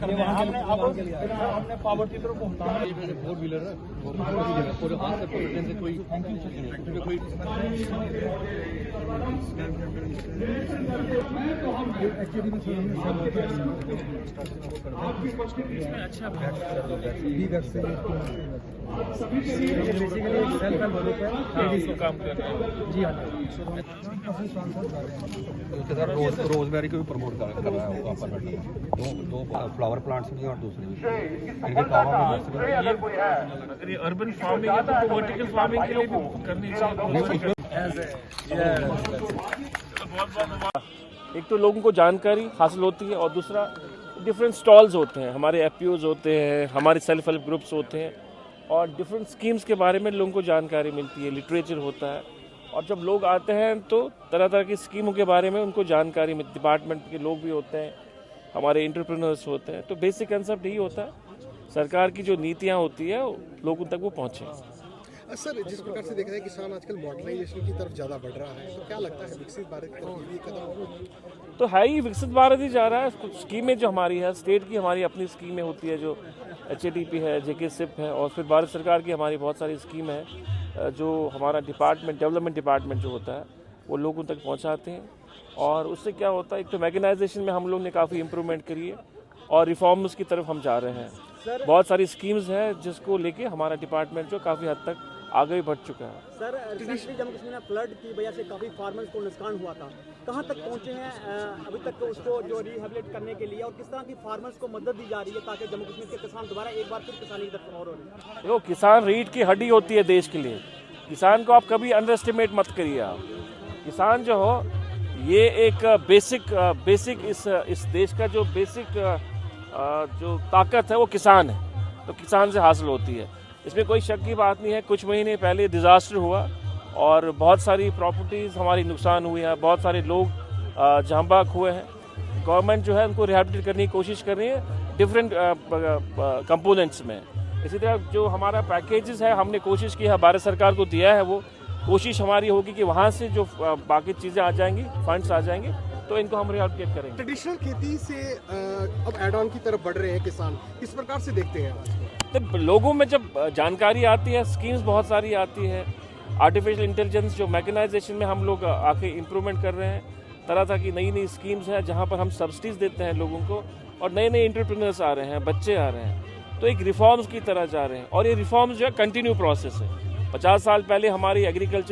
हमने पावर की तरफ फोर व्हीलर है कोई अच्छा काम कर रहे हैं जी हाँ। रोजमेरी को भी प्रमोट कर रहा है दो फ्लावर प्लांट्स भी और दूसरे भी इनके काम में अगर ये अर्बन फार्मिंग है तो वर्टिकल फार्मिंग के लिए भी करनी चाहिए। एक तो लोगों को जानकारी हासिल होती है और दूसरा डिफरेंट स्टॉल्स होते हैं, हमारे एफपीओज होते हैं, हमारे सेल्फ हेल्प ग्रुप्स होते हैं और डिफरेंट स्कीम्स के बारे में लोगों को जानकारी मिलती है, लिटरेचर होता है और जब लोग आते हैं तो तरह तरह की स्कीमों के बारे में उनको जानकारी मिलती। डिपार्टमेंट के लोग भी होते हैं, हमारे एंटरप्रेन्योर्स होते हैं। तो बेसिक कंसेप्ट यही होता है, सरकार की जो नीतियाँ होती है लोगों तक वो पहुँचे। सर, जिस प्रकार से देख रहे हैं किसान आजकल मॉडर्नाइजेशन की तरफ ज़्यादा बढ़ रहा है, तो क्या लगता है विकसित भारत की तरफ ये कदम? तो है ही, विकसित भारत ही जा रहा है। कुछ स्कीमें जो हमारी है, स्टेट की हमारी अपनी स्कीमें होती है, जो HATP है, JK SIP है और फिर भारत सरकार की हमारी बहुत सारी स्कीम है जो हमारा डिपार्टमेंट, डेवलपमेंट डिपार्टमेंट जो होता है वो लोगों तक पहुंचाते हैं। और उससे क्या होता है, एक तो मैकेनाइजेशन में हम लोग ने काफ़ी इम्प्रूवमेंट करी है और रिफॉर्म्स की तरफ हम जा रहे हैं। बहुत सारी स्कीम्स हैं जिसको लेके हमारा डिपार्टमेंट जो काफ़ी हद तक आगे भी बढ़ चुका है। सर, रिसेंटली जम्मू कश्मीर में फ्लड की वजह से काफ़ी फार्मर्स को नुकसान हुआ था, कहाँ तक पहुँचे हैं अभी तक उसको जो रिहेबिलिट करने के लिए और किस तरह की फार्मर्स को मदद दी जा रही है ताकि जम्मू कश्मीर के किसान दोबारा एक बार फिर किसानी की तरफ और हो रहे हैं? देखो, किसान रीढ़ की हड्डी होती है देश के लिए। किसान को आप कभी अंडर एस्टिमेट मत करिए। आप किसान जो हो ये एक बेसिक इस देश का जो बेसिक जो ताकत है वो किसान है, तो किसान से हासिल होती है, इसमें कोई शक की बात नहीं है। कुछ महीने पहले डिज़ास्टर हुआ और बहुत सारी प्रॉपर्टीज़ हमारी नुकसान हुई है, बहुत सारे लोग जहाँ बाक हुए हैं। गवर्नमेंट जो है उनको रिहेबिलिटेट करने की कोशिश कर रही है डिफरेंट कंपोनेंट्स में। इसी तरह जो हमारा पैकेजेस है हमने कोशिश की है, भारत सरकार को दिया है, वो कोशिश हमारी होगी कि वहाँ से जो बाकी चीज़ें आ जाएंगी, फंड्स आ जाएंगे तो इनको हम रिहेबिलिटेट करेंगे। ट्रेडिशनल खेती से अब एड ऑन की तरफ बढ़ रहे हैं किसान, किस प्रकार से देखते हैं? तो लोगों में जब जानकारी आती है, स्कीम्स बहुत सारी आती है, आर्टिफिशियल इंटेलिजेंस जो मैकेनाइजेशन में हम लोग आके इम्प्रूवमेंट कर रहे हैं, तरह तरह की नई नई स्कीम्स हैं जहाँ पर हम सब्सिडीज देते हैं लोगों को और नए नए एंटरप्रेन्योर्स आ रहे हैं, बच्चे आ रहे हैं, तो एक रिफॉर्म्स की तरह जा रहे हैं और ये रिफॉर्म्स जो है कंटिन्यू प्रोसेस है। 50 साल पहले हमारी एग्रीकल्चर